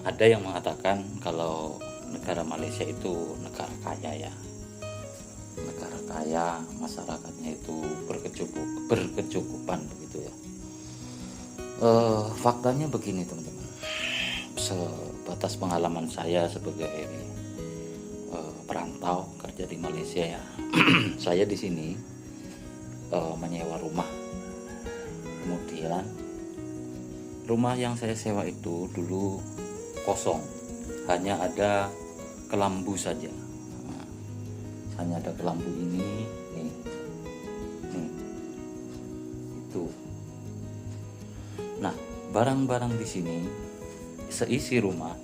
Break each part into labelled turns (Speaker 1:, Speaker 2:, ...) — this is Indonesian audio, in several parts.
Speaker 1: Ada yang mengatakan kalau negara Malaysia itu negara kaya ya, negara kaya, masyarakatnya itu berkecukupan begitu ya. Faktanya begini teman-teman, sebatas pengalaman saya sebagai perantau kerja di Malaysia ya. Saya di sini menyewa rumah, kemudian rumah yang saya sewa itu dulu kosong, hanya ada kelambu saja. Nah, hanya ada kelambu ini, nih, itu. Nah, barang-barang di sini seisi rumah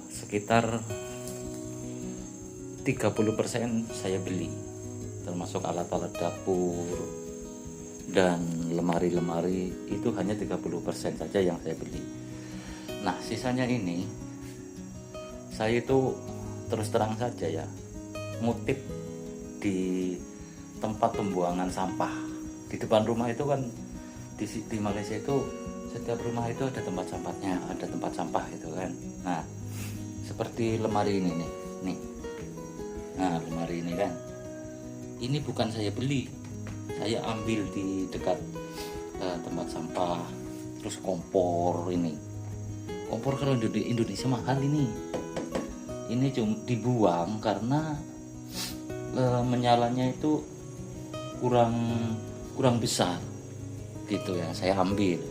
Speaker 1: sekitar 30% saya beli, termasuk alat-alat dapur dan lemari-lemari itu hanya 30% saja yang saya beli. Nah, sisanya ini saya itu terus terang saja ya, ngutip di tempat pembuangan sampah di depan rumah itu kan. Di Malaysia itu setiap rumah itu ada tempat sampahnya, ada tempat sampah itu kan. Nah, seperti lemari ini nih. Nah, lemari ini kan, ini bukan saya beli, saya ambil di dekat tempat sampah. Terus kompor kalau di Indonesia mahal ini cuma dibuang karena menyalanya itu kurang besar gitu ya. Saya ambil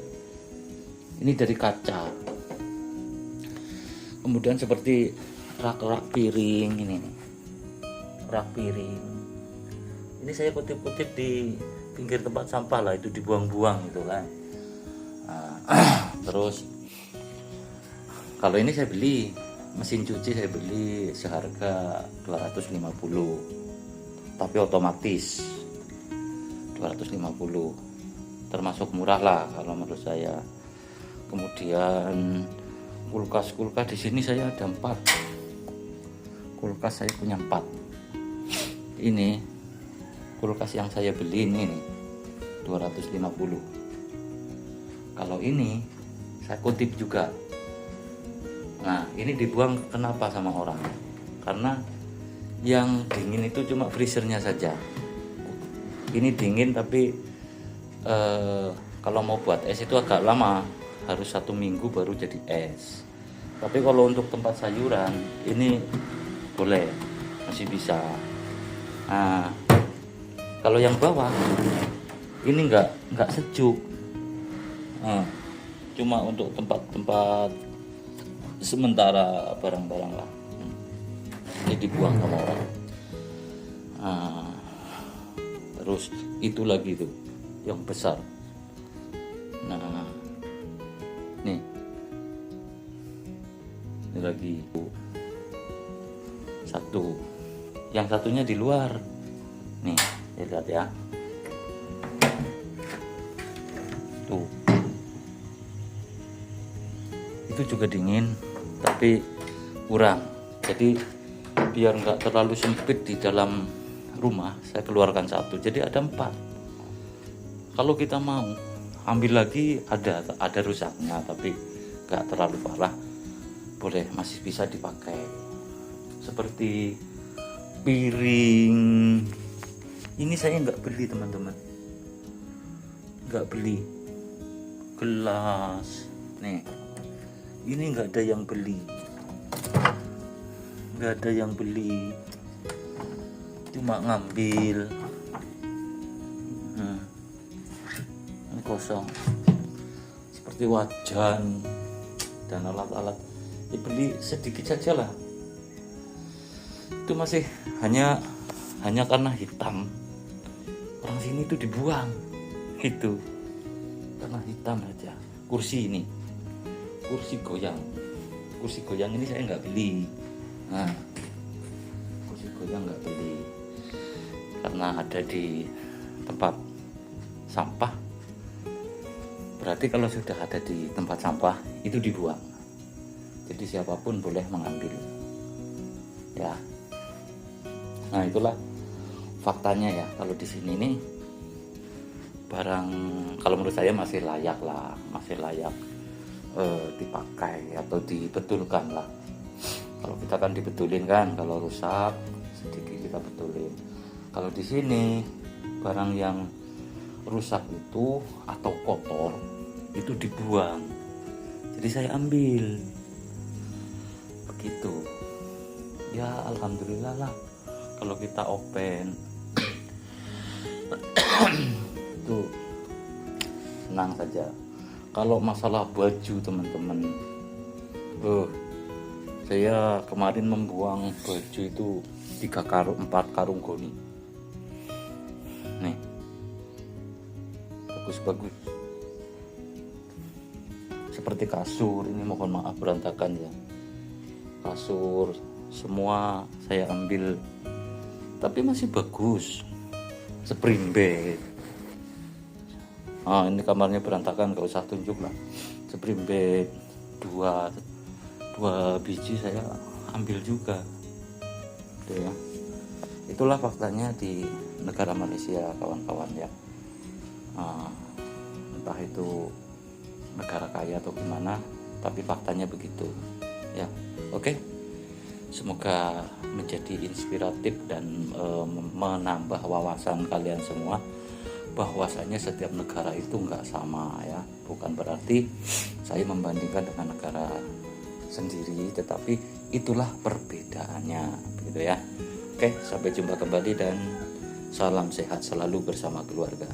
Speaker 1: ini dari kaca. Kemudian seperti rak piring ini nih. Rak piring ini saya kutip-kutip di pinggir tempat sampah lah, itu dibuang-buang gitu kan. Terus kalau ini saya beli mesin cuci, saya beli seharga 250, tapi otomatis 250 termasuk murah lah kalau menurut saya. Kemudian kulkas di sini saya ada 4 kulkas, saya punya 4. Ini kulkas yang saya beli ini nih 250. Kalau ini saya kutip juga. Nah, ini dibuang kenapa sama orang? Karena yang dingin itu cuma freezernya saja. Ini dingin tapi kalau mau buat es itu agak lama, harus 1 minggu baru jadi es. Tapi kalau untuk tempat sayuran ini boleh, masih bisa. Nah, kalau yang bawah ini nggak sejuk. Cuma untuk tempat sementara barang-barang lah. Ini dibuang sama orang. Terus itu lagi tuh yang besar. Nah, nih ini lagi satu, yang satunya di luar nih, lihat ya tuh, itu juga dingin tapi kurang. Jadi biar nggak terlalu sempit di dalam rumah, saya keluarkan satu, jadi ada 4. Kalau kita mau ambil lagi ada rusaknya, tapi nggak terlalu parah, boleh, masih bisa dipakai. Seperti piring ini saya nggak beli teman-teman, nggak beli. Gelas nih, ini nggak ada yang beli, cuma ngambil. Ini kosong. Seperti wajan dan alat-alat dibeli sedikit saja lah. Itu masih hanya karena hitam. Orang sini itu dibuang, itu karena hitam aja. Kursi goyang ini saya nggak beli. Nah, kursi goyang nggak beli karena ada di tempat sampah. Berarti kalau sudah ada di tempat sampah itu dibuang. Jadi siapapun boleh mengambil ya. Nah, itulah faktanya ya. Kalau di sini nih barang, kalau menurut saya masih layak dipakai atau dibetulkan lah. Kalau kita kan dibetulin kan, kalau rusak sedikit kita betulin. Kalau di sini barang yang rusak itu atau kotor itu dibuang, jadi saya ambil begitu ya. Alhamdulillah lah kalau kita open itu senang saja. Kalau masalah baju teman-teman, saya kemarin membuang baju itu 4 karung goni nih, bagus-bagus. Seperti kasur ini, mohon maaf berantakan ya, kasur semua saya ambil, tapi masih bagus. Spring bed, ini kamarnya berantakan, gak usah tunjuk lah. Spring bed dua biji saya ambil juga tuh ya. Itulah faktanya di negara Malaysia kawan-kawan ya. Entah itu negara kaya atau gimana, tapi faktanya begitu ya. Oke, semoga menjadi inspiratif dan menambah wawasan kalian semua bahwasanya setiap negara itu nggak sama ya. Bukan berarti saya membandingkan dengan negara sendiri, tetapi itulah perbedaannya begitu ya. Oke, sampai jumpa kembali dan salam sehat selalu bersama keluarga.